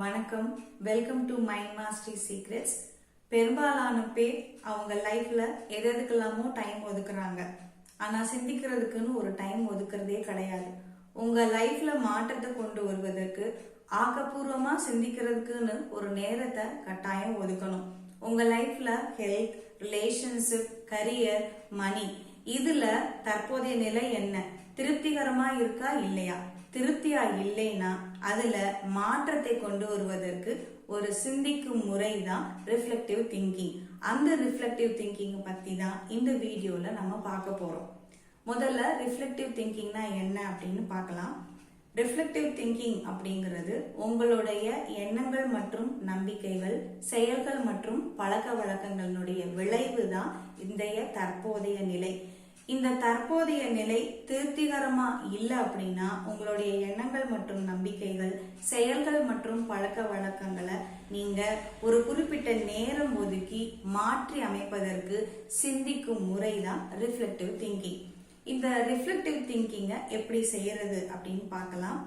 வணக்கம். Welcome to mind mastery secrets. பெரும்பாலான பேர் அவங்க லைஃப்ல எதுக்கெல்லாமோ டைம் ஒதுக்குறாங்க. ஆனா சிந்திக்கிறதுக்குன்னு ஒரு டைம் ஒதுக்குறதே கிடையாது. உங்க லைஃப்ல மாற்றத்தை கொண்டு வருவதற்கு ஆக்கப்பூர்வமா சிந்திக்கிறதுக்குன்னு ஒரு நேரத்தை கட்டாயம் ஒதுக்கணும். உங்க லைஃப்ல ஹெல்த், ரிலேஷன்ஷிப், கரியர், மணி இதுல தற்போதைய நிலை என்ன? திருப்திகரமா இருக்கா இல்லையா? திருப்தியா இல்லைன்னா அதுல மாற்றத்தை கொண்டு வருவதற்கு ஒரு சிந்திக்கும் முறை தான் ரிஃப்ளெக்டிவ் திங்கிங். அந்த ரிஃப்ளெக்டிவ் திங்கிங் பத்தி தான் இந்த வீடியோல நம்ம பார்க்க போறோம். முதல்ல ரிஃப்ளெக்டிவ் திங்கிங்னா என்ன அப்படின்னு பார்க்கலாம். ரிஃப்ளெக்டிவ் திங்கிங் அப்படிங்கிறது உங்களுடைய எண்ணங்கள் மற்றும் நம்பிக்கைகள், செயல்கள் மற்றும் பழக்க வழக்கங்களுடைய விளைவு தான் இன்றைய தற்போதைய நிலை. இந்த தற்போதைய நிலை திருப்திகரமா இல்லை அப்படின்னா உங்களுடைய எண்ணங்கள் மற்றும் நம்பிக்கைகள், செயல்கள் மற்றும் பழக்க வழக்கங்களை நீங்க ஒரு குறிப்பிட்ட நேரம் ஒதுக்கி மாற்றி அமைப்பதற்கு சிந்திக்கும் முறை தான் ரிஃப்ளெக்டிவ் திங்கிங். இந்த ரிஃப்ளெக்டிவ் திங்கிங்கை எப்படி செய்யறது அப்படின்னு பார்க்கலாம்.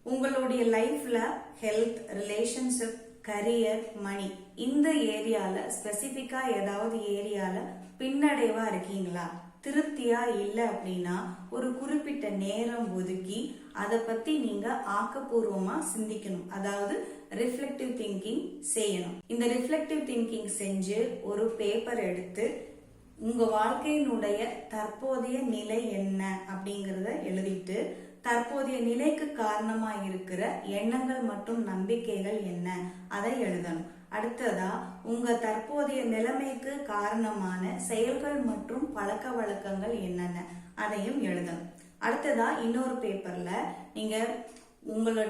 உங்களுடைய லைஃப்ல ஹெல்த், ரிலேஷன்ஷிப், கரியர், மணி இந்த ஏரியால ஸ்பெசிபிக்கா ஏதாவது ஏரியால பின்னடைவா இருக்கீங்களா? திருப்தியா இல்லை அப்படின்னா ஒரு குறிப்பிட்ட நேரம் ஒதுக்கி அதை பத்தி நீங்க ஆக்கப்பூர்வமா சிந்திக்கணும். அதாவது ரிஃப்ளெக்டிவ் திங்கிங் செய்யணும். இந்த ரிஃப்ளெக்டிவ் திங்கிங் செஞ்சு ஒரு பேப்பர் எடுத்து உங்க வாழ்க்கையினுடைய தற்போதைய நிலை என்ன அப்படிங்கறத எழுதிட்டு தற்போதைய நிலைக்கு காரணமா இருக்கிற எண்ணங்கள் மற்றும் நம்பிக்கைகள் என்ன அதை எழுதணும். அடுத்ததா உங்க தற்போதைய நிலைமைக்கு காரணமான செயல்கள் மற்றும் பழக்க வழக்கங்கள் என்னென்ன அதையும் எழுதணும். அடுத்ததா இன்னொரு பேப்பர்ல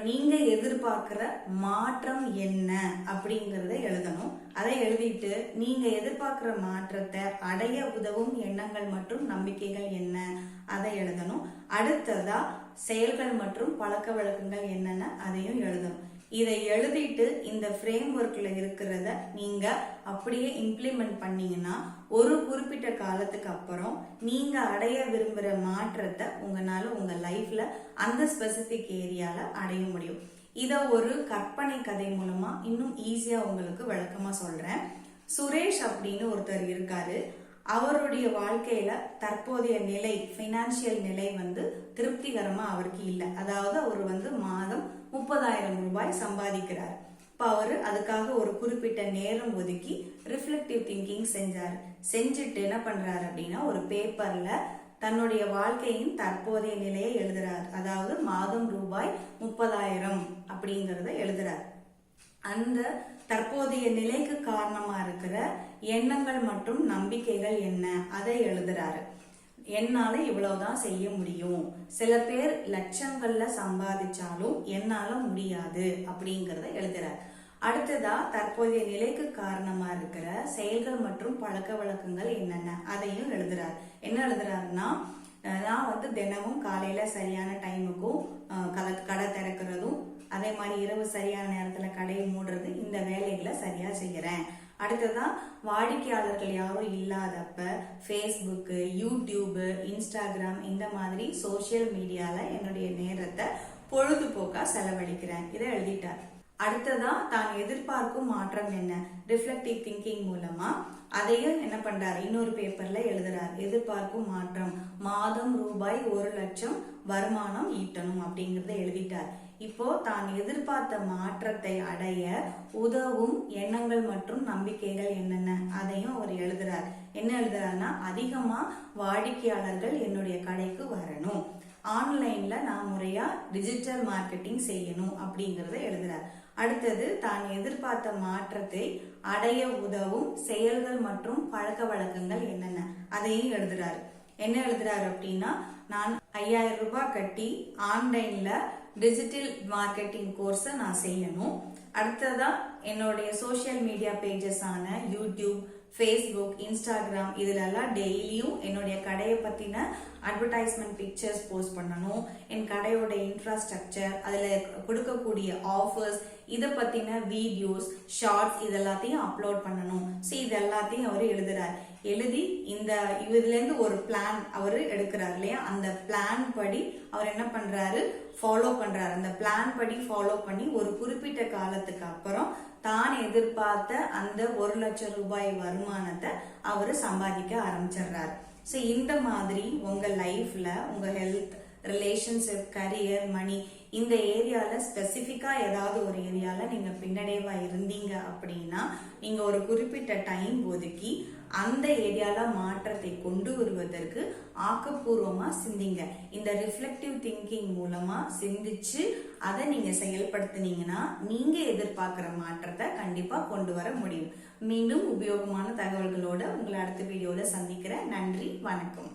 நீங்க எதிர்பார்க்கிற மாற்றம் என்ன அப்படிங்கறத எழுதணும். அதை எழுதிட்டு நீங்க எதிர்பார்க்கிற மாற்றத்தை அடைய உதவும் எண்ணங்கள் மற்றும் நம்பிக்கைகள் என்ன அதை எழுதணும். அடுத்ததா செயல்கள் மற்றும் பழக்க வழக்கங்கள் என்னென்ன அதையும் எழுதணும். இதை எழுதிட்டு இந்த ஃப்ரேம் ஒர்க்ல இருக்கிறத நீங்க அப்படியே இம்ப்ளிமெண்ட் பண்ணீங்கன்னா ஒரு குறிப்பிட்ட காலத்துக்கு அப்புறம் நீங்க அடைய விரும்புற மாற்றத்தை உங்களால உங்க லைஃப்ல அந்த ஸ்பெசிபிக் ஏரியால அடைய முடியும். இத ஒரு கற்பனை கதை மூலமா இன்னும் ஈஸியா உங்களுக்கு விளக்கமா சொல்றேன். சுரேஷ் அப்படின்னு ஒருத்தர் இருக்காரு. அவருடைய வாழ்க்கையில தற்போதைய நிலை, பைனான்சியல் நிலை திருப்திகரமா அவருக்கு இல்லை. அதாவது அவர் மாதம் 30,000 ரூபாய் சம்பாதிக்கிறார். இப்ப அவரு அதுக்காக ஒரு குறிப்பிட்ட நேரம் ஒதுக்கி ரிஃப்ளெக்டிவ் திங்கிங் செஞ்சுட்டு என்ன பண்றாரு அப்படின்னா ஒரு பேப்பர்ல தன்னுடைய வாழ்க்கையின் தற்போதைய நிலையை எழுதுறார். அதாவது மாதம் ரூபாய் 30,000 அப்படிங்கறத எழுதுறார். அந்த தற்போதைய நிலைக்கு காரணமா இருக்கிற எண்ணங்கள் மற்றும் நம்பிக்கைகள் என்ன அதை எழுதுறாரு. என்னால இவ்வளவுதான் செய்ய முடியும், சில பேர் லட்சங்கள்ல சம்பாதிச்சாலும் என்னால முடியாது அப்படிங்கறத எழுதுறாரு. அடுத்ததா தற்போதைய நிலைக்கு காரணமா இருக்கிற செயல்கள் மற்றும் பழக்க வழக்கங்கள் என்னென்ன அதையும் எழுதுறாரு. என்ன எழுதுறாருன்னா, நான் தினமும் காலையில சரியான டைமுக்கும் கடை திறக்கிறதும், அதே மாதிரி இரவு சரியான நேரத்துல கடையை மூடுறது, இந்த வேலைகளை சரியா செய்யறேன். அடுத்ததான் வாடிக்கையாளர்கள் யாரும் இல்லாதப்ப ஃபேஸ்புக், யூடியூப், இன்ஸ்டாகிராம் இந்த மாதிரி சோசியல் மீடியால என்னுடைய நேரத்தை பொழுதுபோக்கா செலவழிக்கிறேன். இதை எழுதிட்டார். அடுத்ததா தான் எதிர்பார்க்கும் மாற்றம் என்ன? ரிஃப்ளெக்டிவ் திங்கிங் மூலமா அதையும் என்ன பண்றாரு, இன்னொரு பேப்பர்ல எழுதுறாரு. எதிர்பார்க்கும் மாற்றம் மாதம் ரூபாய் 1,00,000 வருமானம் ஈட்டணும் அப்படிங்கறத எழுதிட்டார். இப்போ தான் எதிர்பார்த்த மாற்றத்தை அடைய உதவும் எண்ணங்கள் மற்றும் நம்பிக்கைகள் என்னென்ன அதையும் அவர் எழுதுறார். என்ன எழுதுறாருன்னா, அதிகமா வாடிக்கையாளர்கள் என்னுடைய கடைக்கு வரணும், ஆன்லைன்ல நான் முறையா டிஜிட்டல் மார்க்கெட்டிங் செய்யணும் அப்படிங்கறத எழுதுறார். அடுத்தது தான் எதிர்பார்த்த மாற்றத்தை அடைய உதவும் செயல்கள் மற்றும் பழக்க வழக்கங்கள் என்னென்ன அதையும் எழுதுறாரு. என்ன எழுதுறாரு அப்படின்னா, நான் 5,000 ரூபாய் கட்டி ஆன்லைன்ல டிஜிட்டல் மார்க்கெட்டிங் கோர்ஸ நான் செய்யணும். அடுத்ததா என்னுடைய சோசியல் மீடியா பேஜஸ் ஆன யூடியூப், ஃபேஸ்புக், இன்ஸ்டாகிராம் இதுல எல்லாம் டெய்லியும் என்னுடைய கடையை பத்தின அட்வர்டைஸ்மெண்ட் பிக்சர்ஸ் போஸ்ட் பண்ணணும். என் கடையோட இன்ஃப்ராஸ்ட்ரக்சர், அதுல கொடுக்கக்கூடிய ஆஃபர்ஸ், இதை பத்தின வீடியோஸ், ஷார்ட்ஸ் இதெல்லாத்தையும் அப்லோட் பண்ணணும். இது எல்லாத்தையும் அவர் எழுதுறாரு. எழுதி இதுல இருந்து ஒரு பிளான் அவர் எடுக்கிறார் இல்லையா, அந்த பிளான் படி அவர் என்ன பண்றாரு, ஃபாலோ பண்றாரு. அந்த பிளான் படி ஃபாலோ பண்ணி ஒரு குறிப்பிட்ட காலத்துக்கு அப்புறம் தான் எதிர்பார்த்த அந்த 1,00,000 ரூபாய் வருமானத்தை அவரு சம்பாதிக்க ஆரம்பிச்சிடுறாரு. ஸோ இந்த மாதிரி உங்க லைஃப்ல உங்க ஹெல்த், ரிலேஷன்ஷிப், கரியர், மணி இந்த ஏரியால ஸ்பெசிபிக்கா ஏதாவது ஒரு ஏரியால நீங்க பின்னடைவா இருந்தீங்க அப்படின்னா நீங்க ஒரு குறிப்பிட்ட டைம் ஒதுக்கி அந்த ஏரியால மாற்றத்தை கொண்டு வருவதற்கு ஆக்கப்பூர்வமா சிந்திங்க. இந்த ரிஃப்ளெக்டிவ் திங்கிங் மூலமா சிந்திச்சு அதை நீங்க செயல்படுத்தினீங்கன்னா நீங்க எதிர்பார்க்கிற மாற்றத்தை கண்டிப்பா கொண்டு வர முடியும். மீண்டும் உபயோகமான தகவல்களோட உங்களை அடுத்த வீடியோல சந்திக்கிறேன். நன்றி, வணக்கம்.